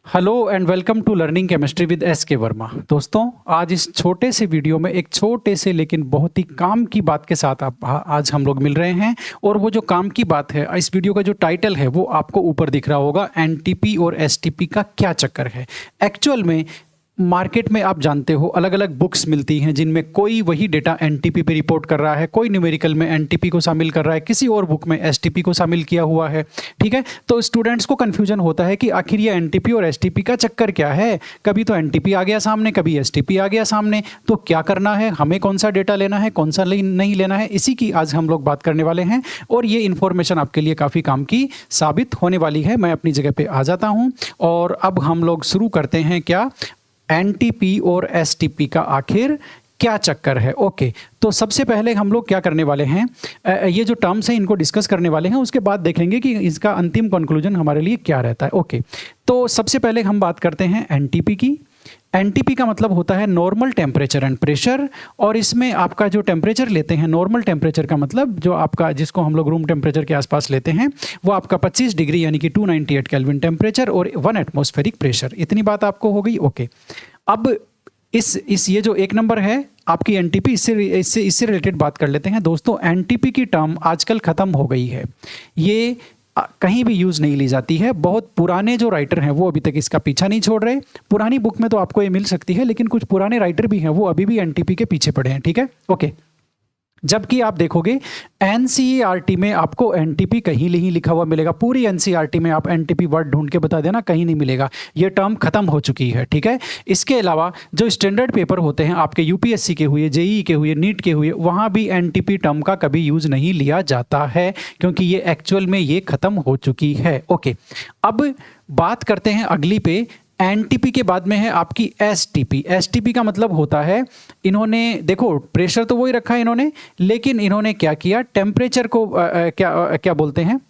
Hello and welcome to learning chemistry with S K Verma. दोस्तों, आज इस छोटे से वीडियो में एक छोटे से लेकिन बहुत ही काम की बात के साथ आज हम लोग मिल रहे हैं। और वो जो काम की बात है, इस वीडियो का जो टाइटल है वो आपको ऊपर दिख रहा होगा, एनटीपी और एसटीपी का क्या चक्कर है। एक्चुअल में मार्केट में आप जानते हो अलग अलग बुक्स मिलती हैं जिनमें कोई वही डेटा एनटीपी पे रिपोर्ट कर रहा है, कोई न्यूमेरिकल में एनटीपी को शामिल कर रहा है, किसी और बुक में एसटीपी को शामिल किया हुआ है। ठीक है, तो स्टूडेंट्स को कन्फ्यूजन होता है कि आखिर ये एनटीपी और एसटीपी का चक्कर क्या है। कभी तो एनटीपी आ गया सामने, कभी एसटीपी आ गया सामने, तो क्या करना है, हमें कौन सा डेटा लेना है, कौन सा नहीं लेना है, इसी की आज हम लोग बात करने वाले हैं। और ये इन्फॉर्मेशन आपके लिए काफ़ी काम की साबित होने वाली है। मैं अपनी जगह पे आ जाता हूँ और अब हम लोग शुरू करते हैं। क्या एनटीपी और एसटीपी का आखिर क्या चक्कर है। ओके, तो सबसे पहले हम लोग क्या करने वाले हैं, ये जो टर्म्स हैं इनको डिस्कस करने वाले हैं, उसके बाद देखेंगे कि इसका अंतिम कंक्लूजन हमारे लिए क्या रहता है। ओके, तो सबसे पहले हम बात करते हैं एनटीपी की। एनटीपी का मतलब होता है नॉर्मल टेम्परेचर एंड प्रेशर, और इसमें आपका जो टेम्परेचर लेते हैं, नॉर्मल टेम्परेचर का मतलब जो आपका, जिसको हम लोग रूम टेम्परेचर के आसपास लेते हैं, वो आपका 25 डिग्री यानी कि 298 केल्विन टेम्परेचर और 1 एटमॉस्फेरिक प्रेशर। इतनी बात आपको हो गई। ओके, अब इस ये जो एक नंबर है आपकी एनटीपी, इससे रिलेटेड बात कर लेते हैं। दोस्तों, एनटीपी की टर्म आजकल ख़त्म हो गई है, ये कहीं भी यूज़ नहीं ली जाती है। बहुत पुराने जो राइटर हैं वो अभी तक इसका पीछा नहीं छोड़ रहे। पुरानी बुक में तो आपको ये मिल सकती है, लेकिन कुछ पुराने राइटर भी हैं वो अभी भी एनटीपी के पीछे पड़े हैं। ठीक है, ओके। जबकि आप देखोगे एनसीईआरटी में आपको एनटीपी कहीं नहीं लिखा हुआ मिलेगा। पूरी एनसीईआरटी में आप एनटीपी वर्ड ढूंढ के बता देना, कहीं नहीं मिलेगा। ये टर्म खत्म हो चुकी है। ठीक है, इसके अलावा जो स्टैंडर्ड पेपर होते हैं आपके यूपीएससी के हुए, जेईई के हुए, नीट के हुए, वहाँ भी एनटीपी टर्म का कभी यूज़ नहीं लिया जाता है, क्योंकि ये एक्चुअल में ये खत्म हो चुकी है। ओके, अब बात करते हैं अगली पे। एनटीपी के बाद में है आपकी एसटीपी। एसटीपी का मतलब होता है, इन्होंने देखो प्रेशर तो वही रखा है इन्होंने, लेकिन इन्होंने क्या किया, टेम्परेचर को क्या बोलते हैं,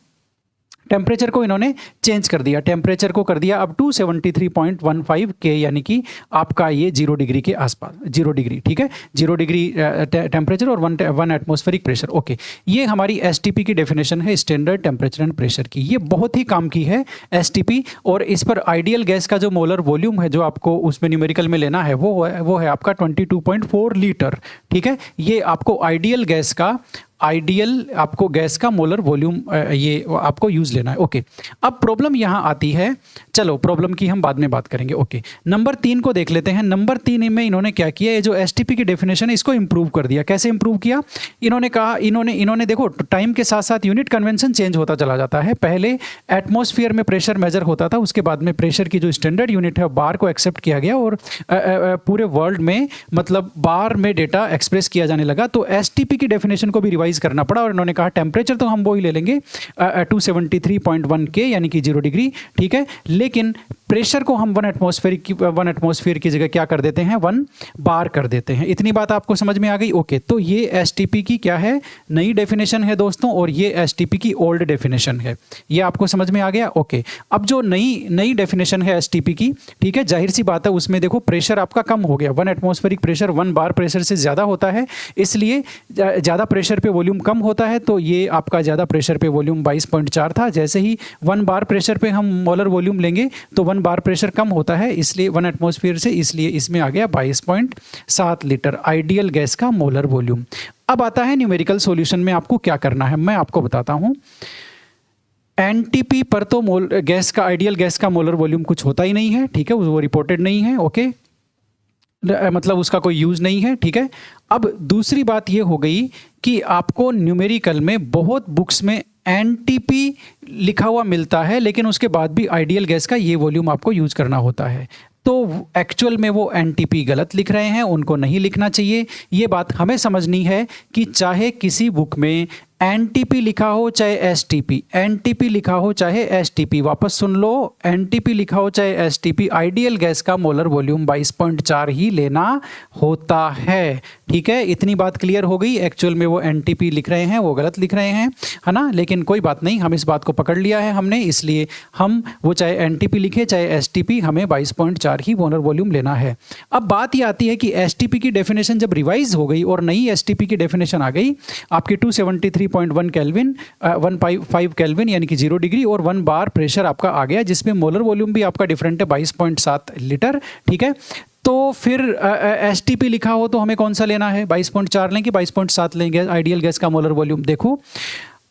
टेम्परेचर को इन्होंने चेंज कर दिया। टेम्परेचर को कर दिया अब 273.15 के, यानी कि आपका ये 0 डिग्री के आसपास, 0 डिग्री। ठीक है, 0 डिग्री टेम्परेचर और 1 एटमॉस्फेरिक प्रेशर। ओके, ये हमारी एसटीपी की डेफिनेशन है, स्टैंडर्ड टेम्परेचर एंड प्रेशर की। ये बहुत ही काम की है एसटीपी, और इस पर आइडियल गैस का जो मोलर वॉल्यूम है, जो आपको उसमें न्यूमेरिकल में लेना है, वो है आपका 22.4 लीटर। ठीक है, ये आपको आइडियल गैस का मोलर वॉल्यूम ये आपको यूज़ लेना है। ओके, अब प्रॉब्लम यहाँ आती है, चलो प्रॉब्लम की हम बाद में बात करेंगे। ओके, नंबर 3 को देख लेते हैं। नंबर 3 में इन्होंने क्या किया, ये जो एसटीपी की डेफिनेशन है इसको इंप्रूव कर दिया। कैसे इंप्रूव किया, इन्होंने कहा, इन्होंने देखो टाइम के साथ साथ यूनिट कन्वेंशन चेंज होता चला जाता है। पहले एटमॉस्फेयर में प्रेशर मेजर होता था, उसके बाद में प्रेशर की जो स्टैंडर्ड यूनिट है बार को एक्सेप्ट किया गया, और पूरे वर्ल्ड में मतलब बार में डेटा एक्सप्रेस किया जाने लगा। तो एसटीपी की डेफिनेशन को भी रिवाइज करना पड़ा, और इन्होंने कहा टेम्परेचर तो हम वो ही ले लेंगे 273.1 के, यानी कि 0 डिग्री। ठीक है, लेकिन प्रेशर को हम 1 एटमॉस्फेयर की जगह क्या कर देते हैं, 1 बार कर देते हैं। इतनी बात आपको समझ में आ गई। ओके, तो ये एसटीपी की क्या है, नई डेफिनेशन है दोस्तों, और ये एसटीपी की ओल्ड डेफिनेशन है। ये आपको समझ में आ गया। ओके, अब जो नई डेफिनेशन है एसटीपी की, ठीक है, जाहिर सी बात है उसमें देखो प्रेशर आपका कम हो गया। 1 एटमॉस्फेरिक प्रेशर 1 बार प्रेशर से ज़्यादा होता है, इसलिए ज़्यादा प्रेशर पे वॉल्यूम कम होता है। तो ये आपका ज़्यादा प्रेशर पे वॉल्यूम 22.4 था। जैसे ही 1 बार प्रेशर पे हम मोलर वॉल्यूम लेंगे तो 1 बार प्रेशर कम होता है, इसलिए 1 एटमॉस्फेयर से, इसलिए इसमें आ गया 22.7 लीटर आइडियल गैस का मोलर वॉल्यूम। अब आता है न्यूमेरिकल सॉल्यूशन में आपको क्या करना है, मैं आपको बताता हूँ। एनटीपी पर तो गैस का, आइडियल गैस का मोलर वॉल्यूम कुछ होता ही नहीं है। ठीक है, वो रिपोर्टेड नहीं है। ओके, मतलब उसका कोई यूज़ नहीं है। ठीक है, अब दूसरी बात ये हो गई कि आपको न्यूमेरिकल में बहुत बुक्स में एनटीपी लिखा हुआ मिलता है, लेकिन उसके बाद भी आइडियल गैस का ये वॉल्यूम आपको यूज़ करना होता है। तो एक्चुअल में वो एनटीपी गलत लिख रहे हैं, उनको नहीं लिखना चाहिए। ये बात हमें समझनी है कि चाहे किसी बुक में एनटीपी लिखा हो चाहे एसटीपी, एनटीपी लिखा हो चाहे एसटीपी, वापस सुन लो, एनटीपी लिखा हो चाहे एसटीपी, आइडियल गैस का मोलर वॉल्यूम 22.4 ही लेना होता है। ठीक है, इतनी बात क्लियर हो गई। एक्चुअल में वो एनटीपी लिख रहे हैं, वो गलत लिख रहे हैं, है ना, लेकिन कोई बात नहीं, हम इस बात को पकड़ लिया है हमने, इसलिए हम वो चाहे एनटीपी लिखे चाहे एसटीपी, हमें 22.4 ही मोलर वॉल्यूम लेना है। अब बात ये आती है कि एसटीपी की डेफिनेशन जब रिवाइज हो गई और नई एसटीपी की डेफिनेशन आ गई आपकी 273 20.1 केल्विन 1.5 केल्विन यानी कि 0 डिग्री और 1 बार प्रेशर आपका आ गया, जिसमें मोलर वॉल्यूम भी आपका डिफरेंट है 22.7 लीटर। ठीक है, तो फिर एसटीपी लिखा हो तो हमें कौन सा लेना है, 22.4 लें कि 22.7 लेंगे आइडियल गैस का मोलर वॉल्यूम। देखो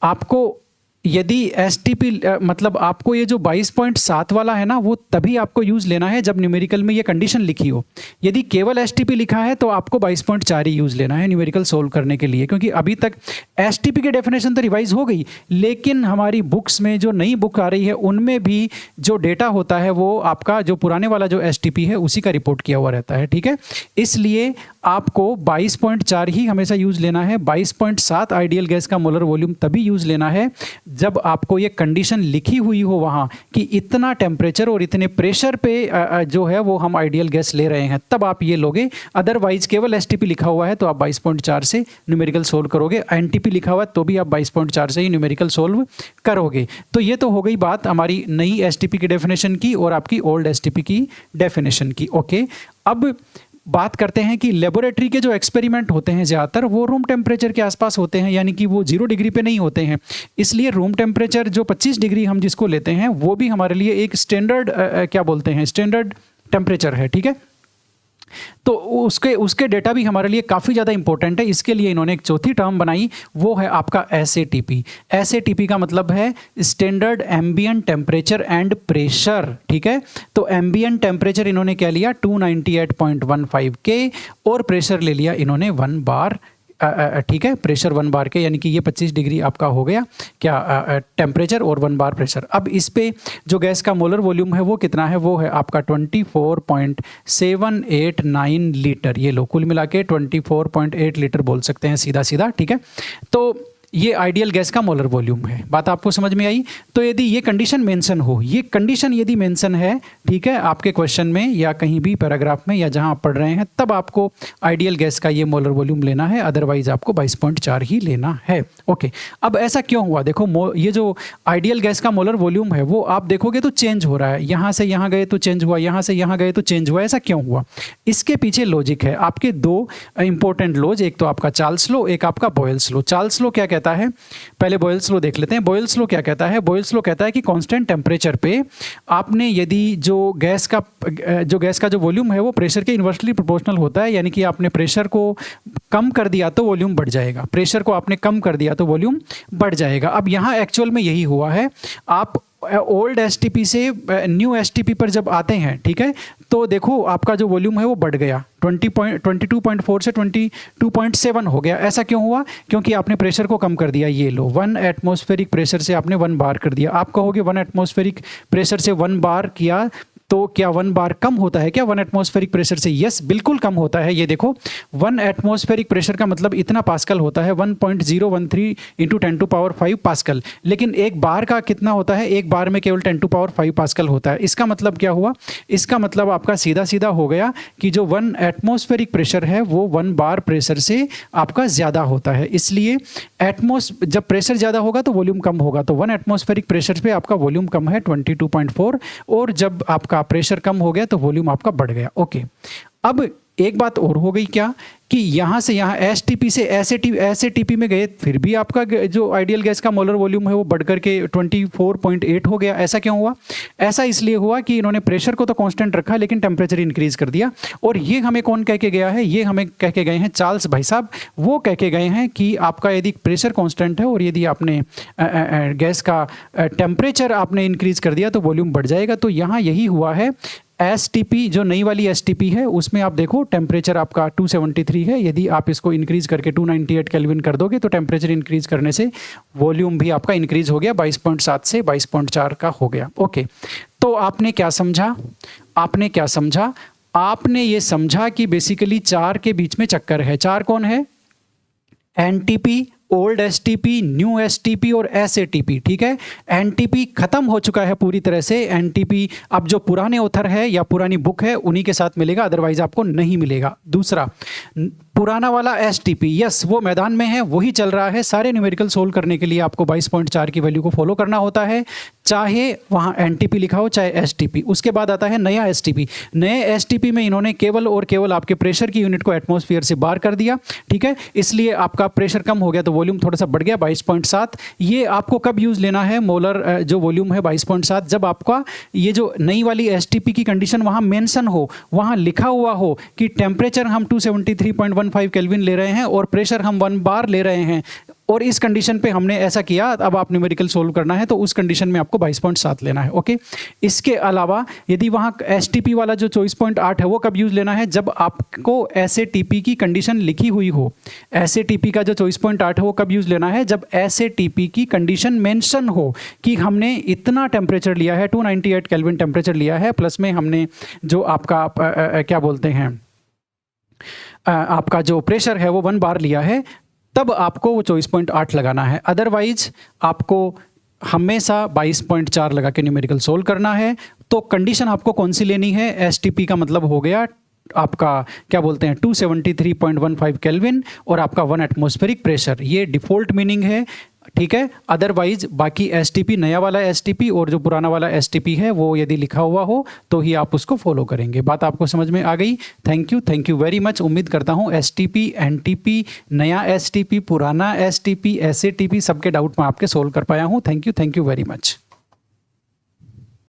आपको यदि एसटीपी मतलब आपको ये जो 22.7 वाला है ना, वो तभी आपको यूज़ लेना है जब न्यूमेरिकल में ये कंडीशन लिखी हो। यदि केवल एसटीपी लिखा है तो आपको 22.4 ही यूज़ लेना है न्यूमेरिकल सोल्व करने के लिए, क्योंकि अभी तक एसटीपी की डेफिनेशन तो रिवाइज हो गई, लेकिन हमारी बुक्स में जो नई बुक आ रही है उनमें भी जो डेटा होता है वो आपका जो पुराने वाला जो एसटीपी है उसी का रिपोर्ट किया हुआ रहता है। ठीक है, इसलिए आपको 22.4 ही हमेशा यूज़ लेना है। 22.7 आइडियल गैस का मोलर वॉल्यूम तभी यूज़ लेना है जब आपको ये कंडीशन लिखी हुई हो वहाँ कि इतना टेम्परेचर और इतने प्रेशर पे जो है वो हम आइडियल गैस ले रहे हैं, तब आप ये लोगे। अदरवाइज केवल एसटीपी लिखा हुआ है तो आप 22.4 से न्यूमेरिकल सोल्व करोगे, एनटीपी लिखा हुआ है तो भी आप 22.4 से ही न्यूमेरिकल सोल्व करोगे। तो ये तो हो गई बात हमारी नई एसटीपी की डेफिनेशन की और आपकी ओल्ड एसटीपी की डेफिनेशन की। ओके, अब बात करते हैं कि लेबोरेटरी के जो एक्सपेरिमेंट होते हैं ज़्यादातर वो रूम टेम्परेचर के आसपास होते हैं, यानी कि वो 0 डिग्री पे नहीं होते हैं। इसलिए रूम टेम्परेचर जो 25 डिग्री हम जिसको लेते हैं वो भी हमारे लिए एक स्टैंडर्ड क्या बोलते हैं स्टैंडर्ड टेम्परेचर है। ठीक है, तो उसके डेटा भी हमारे लिए काफ़ी ज़्यादा इंपॉर्टेंट है। इसके लिए इन्होंने एक चौथी टर्म बनाई, वो है आपका एसएटीपी। एसएटीपी का मतलब है standard ambient temperature and pressure. ठीक है, तो एम्बिएंट टेम्परेचर इन्होंने क्या लिया 298.15 के और प्रेशर ले लिया इन्होंने 1 बार। ठीक है, प्रेशर 1 बार के, यानी कि ये 25 डिग्री आपका हो गया क्या टेम्परेचर और 1 बार प्रेशर। अब इस पे जो गैस का मोलर वॉल्यूम है वो कितना है, वो है आपका 24.789 लीटर। ये लो कुल मिला के 24.8 लीटर बोल सकते हैं सीधा सीधा। ठीक है, तो ये आइडियल गैस का मोलर वॉल्यूम है। बात आपको समझ में आई। तो यदि ये कंडीशन मेंशन हो, ये कंडीशन यदि मेंशन है, ठीक है, आपके क्वेश्चन में या कहीं भी पैराग्राफ में या जहां आप पढ़ रहे हैं, तब आपको आइडियल गैस का ये मोलर वॉल्यूम लेना है, अदरवाइज आपको 22.4 ही लेना है। ओके, अब ऐसा क्यों हुआ, देखो ये जो आइडियल गैस का मोलर वॉल्यूम है वो आप देखोगे तो चेंज हो रहा है, यहाँ से यहाँ गए तो चेंज हुआ, यहाँ से यहाँ गए तो चेंज हुआ। ऐसा क्यों हुआ, इसके पीछे लॉजिक है। आपके दो इंपॉर्टेंट लॉज, एक तो आपका चार्ल्स लॉ, एक आपका बॉयल्स लॉ। चार्ल्स लॉ क्या कहता है, पहले बॉयल्स लॉ देख लेते हैं। बॉयल्स लॉ क्या कहता है, बॉयल्स लॉ कहता है कि कांस्टेंट टेम्परेचर पे आपने यदि जो गैस का जो वॉल्यूम है वो प्रेशर के इन्वर्सली प्रोपोर्शनल होता है, यानी कि आपने प्रेशर को कम कर दिया तो वॉल्यूम बढ़ जाएगा, प्रेशर को आपने कम कर दिया तो वॉल्यूम बढ़ जाएगा। अब यहाँ एक्चुअल में यही हुआ है। आप ओल्ड एसटीपी से न्यू एसटीपी पर जब आते हैं, ठीक है, तो देखो आपका जो वॉल्यूम है वो बढ़ गया, 22.4 से 22.7 हो गया। ऐसा क्यों हुआ, क्योंकि आपने प्रेशर को कम कर दिया। ये लो 1 एटमॉस्फेरिक प्रेशर से आपने 1 बार कर दिया। आप कहोगे 1 एटमॉस्फेरिक प्रेशर से 1 बार किया तो क्या 1 बार कम होता है क्या 1 एटमॉस्फेरिक प्रेशर से? यस, बिल्कुल कम होता है। ये देखो 1 एटमॉस्फेरिक प्रेशर का मतलब इतना पास्कल होता है, 1.013 × 10⁵ पास्कल। लेकिन एक बार का कितना होता है, एक बार में केवल 10⁵ पास्कल होता है। इसका मतलब क्या हुआ, इसका मतलब आपका सीधा सीधा हो गया कि जो 1 एटमॉस्फेरिक प्रेशर है वो 1 बार प्रेशर से आपका ज़्यादा होता है। इसलिए जब प्रेशर ज़्यादा होगा तो वॉल्यूम कम होगा। तो 1 एटमॉस्फेरिक प्रेशर पे आपका वॉल्यूम कम है 22.4, और जब आपका प्रेशर कम हो गया तो वॉल्यूम आपका बढ़ गया। ओके, अब एक बात और हो गई क्या कि यहाँ से यहाँ एसटीपी से एसएटीपी में गए, फिर भी आपका जो आइडियल गैस का मोलर वॉल्यूम है वो बढ़कर के 24.8 हो गया। ऐसा क्यों हुआ? ऐसा इसलिए हुआ कि इन्होंने प्रेशर को तो कांस्टेंट रखा लेकिन टेम्परेचर इंक्रीज कर दिया। और ये हमें कौन कह के गया है, ये हमें कह के गए हैं चार्ल्स भाई साहब। वो कह के गए हैं कि आपका यदि प्रेशर कांस्टेंट है और यदि आपने गैस का टेम्परेचर आपने इंक्रीज कर दिया तो वॉल्यूम बढ़ जाएगा। तो यहाँ यही हुआ है। एसटीपी जो नई वाली एसटीपी है उसमें आप देखो टेम्परेचर आपका 273 है। यदि आप इसको इंक्रीज करके 298 केल्विन कर दोगे तो टेम्परेचर इंक्रीज करने से वॉल्यूम भी आपका इंक्रीज हो गया, 22.7 से 22.4 का हो गया। ओके, तो आपने क्या समझा, आपने ये समझा कि बेसिकली 4 के बीच में चक्कर है। 4 कौन है? NTP, old STP, new STP और एसएटीपी। ठीक है, एनटीपी खत्म हो चुका है पूरी तरह से। एनटीपी अब जो पुराने ऑथर है या पुरानी बुक है उन्हीं के साथ मिलेगा, अदरवाइज आपको नहीं मिलेगा। दूसरा पुराना वाला एसटीपी, यस वो मैदान में है, वही चल रहा है। सारे न्यूमेरिकल सोल्व करने के लिए आपको 22.4 की वैल्यू को फॉलो करना होता है। चाहे वहाँ एनटीपी लिखा हो चाहे एसटीपी। उसके बाद आता है नया एसटीपी। नए एसटीपी में इन्होंने केवल और केवल आपके प्रेशर की यूनिट को एटमॉस्फेयर से बाहर कर दिया, ठीक है। इसलिए आपका प्रेशर कम हो गया तो वॉल्यूम थोड़ा सा बढ़ गया 22.7। ये आपको कब यूज़ लेना है मोलर जो वॉल्यूम है 22.7, जब आपका ये जो नई वाली एसटीपी की कंडीशन वहाँ मेंशन हो, वहाँ लिखा हुआ हो कि टेम्परेचर हम 273.15 केल्विन ले रहे हैं और प्रेशर हम 1 बार ले रहे हैं, और इस कंडीशन पे हमने ऐसा किया। अब आप न्यूमेरिकल सोल्व करना है तो उस कंडीशन में आपको 22.7 लेना है, ओके। इसके अलावा यदि वहाँ एसटीपी वाला जो 24.8 है वो कब यूज़ लेना है, जब आपको एसएटीपी की कंडीशन लिखी हुई हो। एसएटीपी का जो 24.8 है वो कब यूज़ लेना है, जब एसएटीपी की कंडीशन मेंशन हो कि हमने इतना टेम्परेचर लिया है, 298 केल्विन टेम्परेचर लिया है, प्लस में हमने जो आपका क्या बोलते हैं आपका जो प्रेशर है वो 1 बार लिया है, तब आपको वो 24.8 लगाना है। अदरवाइज आपको हमेशा 22.4 लगा के न्यूमेरिकल सोल्व करना है। तो कंडीशन आपको कौन सी लेनी है, एसटीपी का मतलब हो गया आपका क्या बोलते हैं 273.15 केल्विन और आपका 1 एटमॉस्फेरिक प्रेशर, ये डिफ़ॉल्ट मीनिंग है, ठीक है। अदरवाइज बाकी एसटीपी, नया वाला एसटीपी और जो पुराना वाला एसटीपी है वो यदि लिखा हुआ हो तो ही आप उसको फॉलो करेंगे। बात आपको समझ में आ गई? Thank you very much. उम्मीद करता हूँ एसटीपी, एनटीपी, नया एसटीपी, पुराना एसटीपी, एसएटीपी सबके डाउट मैं आपके सोल्व कर पाया हूँ। Thank you very much.